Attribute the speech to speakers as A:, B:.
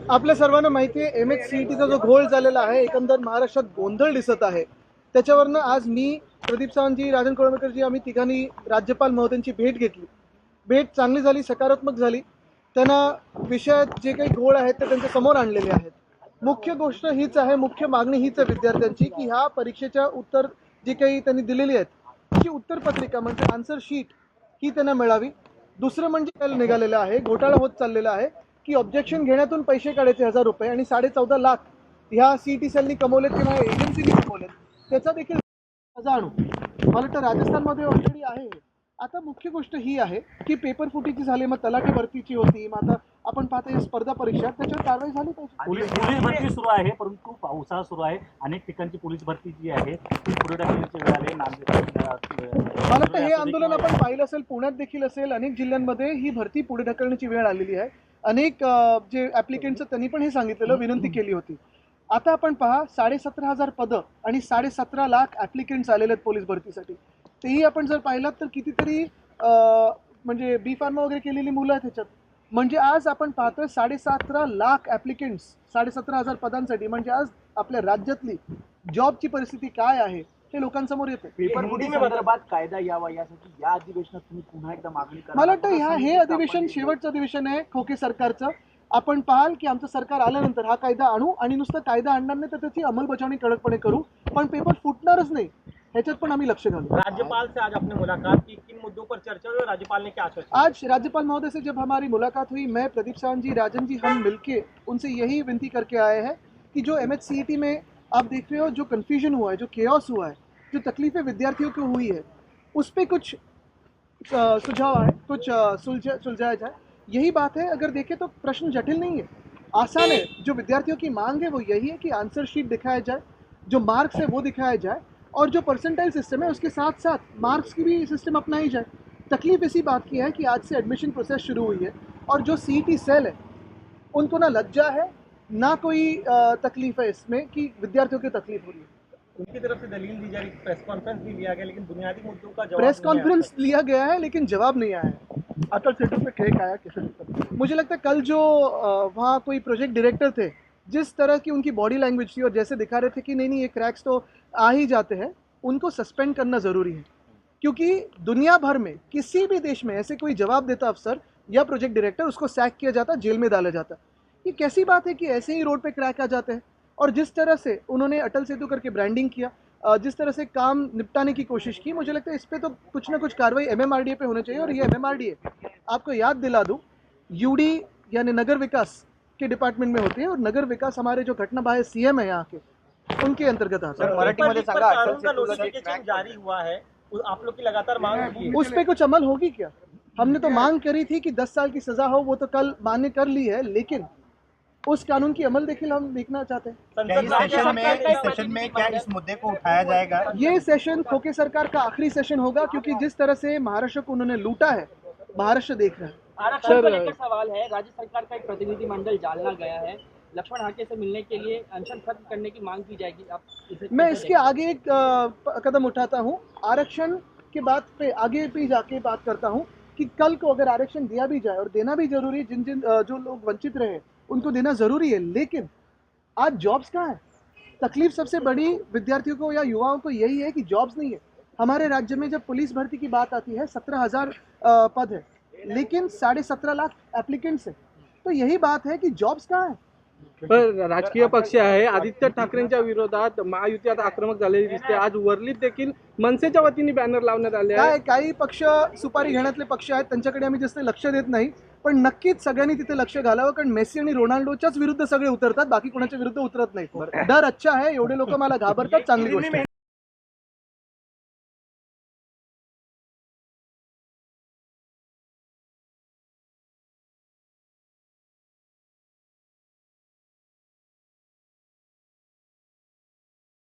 A: आपल्या सर्वांना माहिती आहे MHCETचा जो घोळ झालेला आहे, एकंदर महाराष्ट्रात गोंधळ दिसत आहे. त्याच्यावरनं आज मी, प्रदीप सावंतजी, राजन कोळंबकरजी आम्ही तिघांनी राज्यपाल महोदयांची भेट घेतली. भेट चांगली झाली, सकारात्मक झाली. त्यांना विषयात जे काही घोळ आहेत ते त्यांच्या समोर आणलेले आहेत. मुख्य गोष्ट हीच आहे, मुख्य मागणी हीच आहे विद्यार्थ्यांची की ह्या परीक्षेच्या उत्तर जी काही त्यांनी दिलेली आहेत ती उत्तरपत्रिका म्हणजे आन्सर शीट ही त्यांना मिळावी. दुसरं म्हणजे काय निघालेलं आहे, घोटाळा होत चाललेला आहे की ऑब्जेक्शन घेण्यातून पैसे काढायचे 1000 रुपये आणि 14.5 लाख ह्या CET सेलनी कमवलेत किंवा एजन्सीनी कमवलेत, त्याचा देखील आणू. मला वाटतं राजस्थानमध्ये ऑलरेडी आहे. आता मुख्य गोष्ट ही आहे की पेपर फुटीची झाली, मग तलाठी भरतीची होती, मग आता आपण पाहतो या स्पर्धा परीक्षा, त्याच्यावर कारवाई झाली पाहिजे.
B: पोलीस भरती सुरू आहे, परंतु पावसाळा सुरू आहे. अनेक ठिकाणची पोलीस भरती जी आहे ती पुढे ढकलण्याची वेळ आली.
A: मला वाटतं हे आंदोलन आपण पाहिलं असेल, पुण्यात देखील असेल, अनेक जिल्ह्यांमध्ये ही भरती पुढे ढकलण्याची वेळ आलेली आहे. अनेक जे ॲप्लिकेंट्स त्यांनी पण हे सांगितलेलं, विनंती केली होती. आता आपण पहा, 17,500 पदं आणि 17.5 लाख ॲप्लिकेंट्स आलेले आहेत पोलीस भरतीसाठी. तेही आपण जर पाहिलात तर कितीतरी म्हणजे B फार्मा वगैरे केलेली मुलं आहेत त्याच्यात. म्हणजे आज आपण पाहतोय 17.5 लाख ॲप्लिकेंट्स 17,500 पदांसाठी. म्हणजे आज आपल्या राज्यातली जॉबची परिस्थिती काय आहे हे लोकांसमोर येते.
C: पेपर फुटी संदर्भात कायदा यावा यासाठी या अधिवेशनात तुम्ही पुन्हा एकदा मागणी करा.
A: मला वाटतं हे अधिवेशन शेवटचं अधिवेशन आहे खोके सरकारचं. आपण पाहाल की आमचं सरकार आल्यानंतर हा कायदा आणू आणि नुसतं कायदा आणणार नाही तर त्याची अंमलबजावणी कडकपणे करू, पण पेपर फुटणारच नाही ह्याच्यात पण आम्ही लक्ष घालू.
D: राज्यपाल से आज आपने मुलाकात की, किन मुद्दों पर चर्चा हुई, राज्यपाल ने क्या आश्वासन?
A: आज राज्यपाल महोदय से जब हमारी मुलाकात हुई, मैं, प्रदीप सावंत जी, राजन जी, हम मिलके उनसे यही विनती करके आए हैं कि जो MHCET में आप देख रहे हो जो कन्फ्यूजन हुआ है, जो केओस हुआ है, जो तकलीफें विद्यार्थियों को हुई है, उस पर कुछ सुझाव है, कुछ सुलझाया जाए. यही बात है. अगर देखें तो प्रश्न जटिल नहीं है, आसान है. जो विद्यार्थियों की मांग है वो यही है कि आंसर शीट दिखाया जाए, जो मार्क्स है वो दिखाया जाए, और जो परसेंटाइल सिस्टम है उसके साथ साथ मार्क्स की भी सिस्टम अपनाई जाए. तकलीफ इसी बात की है कि आज से एडमिशन प्रोसेस शुरू हुई है और जो CET सेल है उनको ना लज्जा है ना कोई तकलीफ है इसमें कि विद्यार्थियों की तकलीफ हो रही है.
D: उनकी तरफ से दलील दी जा रही, प्रेस कॉन्फ्रेंस भी लिया गया, लेकिन बुनियादी मुद्दों का जवाब
A: प्रेस कॉन्फ्रेंस लिया गया है लेकिन जवाब नहीं आया है. अटल सेतु पे क्रैक आया किसी. मुझे लगता है कल जो वहाँ कोई प्रोजेक्ट डायरेक्टर थे, जिस तरह की उनकी बॉडी लैंग्वेज थी और जैसे दिखा रहे थे कि नहीं ये क्रैक्स तो आ ही जाते हैं, उनको सस्पेंड करना ज़रूरी है. क्योंकि दुनिया भर में किसी भी देश में ऐसे कोई जवाब देता अफसर या प्रोजेक्ट डायरेक्टर, उसको सैक किया जाता, जेल में डाला जाता. ये कैसी बात है कि ऐसे ही रोड पे क्रैक आ जाते हैं. और जिस तरह से उन्होंने अटल सेतु करके ब्रांडिंग किया, जिस तरह से काम निपटाने की कोशिश की, मुझे लगता है इस पर तो कुछ ना कुछ कार्रवाई MMRDA पे होनी चाहिए. और ये MMRDA, आपको याद दिला दूँ, UD यानी नगर विकास के डिपार्टमेंट में होती है, और नगर विकास हमारे जो घटना बाह्य CM है यहाँ के, उनके अंतर्गत आता है.
D: मराठीमध्ये सांगा, अटल सेतु नोटिफिकेशन जारी हुआ है, आप लोग की लगातार मांग होगी,
A: उस पर कुछ अमल होगी क्या? हमने तो मांग करी थी कि 10 साल की सजा हो, वो तो कल मान्य कर ली है, लेकिन उस कानून की अमल देखिए हम देखना चाहते हैं.
C: इस सेशन में क्या इस मुद्दे को उठाया जाएगा?
A: ये सेशन खोके सरकार का आखिरी सेशन होगा, क्योंकि जिस तरह से महाराष्ट्र को उन्होंने लूटा है, महाराष्ट्र देख रहा है.
E: आरक्षण को लेकर सवाल है. राज्य सरकार का एक प्रतिनिधिमंडल जालना गया है, लक्ष्मण हाके से मिलने के लिए अनशन खत्म करने की मांग की जाएगी. आप
A: मैं इसके आगे एक कदम उठाता हूँ. आरक्षण के बात पे आगे भी जाके बात करता हूँ कि कल को अगर आरक्षण दिया भी जाए, और देना भी जरूरी है, जिन जो लोग वंचित रहे उनको देना जरूरी है, लेकिन आज जॉब्स कहाँ है? तकलीफ सबसे बड़ी विद्यार्थियों को या युवाओं को यही है कि जॉब्स नहीं है. हमारे राज्य में जब पुलिस भर्ती की बात आती है 17,000 पद है, लेकिन 17.5 लाख एप्लीकेंट्स है. तो यही बात है कि जॉब्स कहाँ है?
F: पण राजकीय पक्ष आहे, आदित्य ठाकरेंच्या विरोधात महायुती आता आक्रमक झालेली दिसते. आज वर्लीत देखील मनसेच्या वतीने बॅनर लावण्यात आले आहे.
A: काही पक्ष सुपारी घेण्यातले पक्ष आहेत, त्यांच्याकडे आम्ही जास्त लक्ष देत नाही, पण नक्कीच सगळ्यांनी तिथे लक्ष घालावं, कारण मेसी आणि रोनाल्डोच्याच विरुद्ध सगळे उतरतात, बाकी कोणाच्या विरुद्ध उतरत नाही. डर अच्छा है, एवढे लोक मला घाबरतात, चांगली गोष्ट आहे.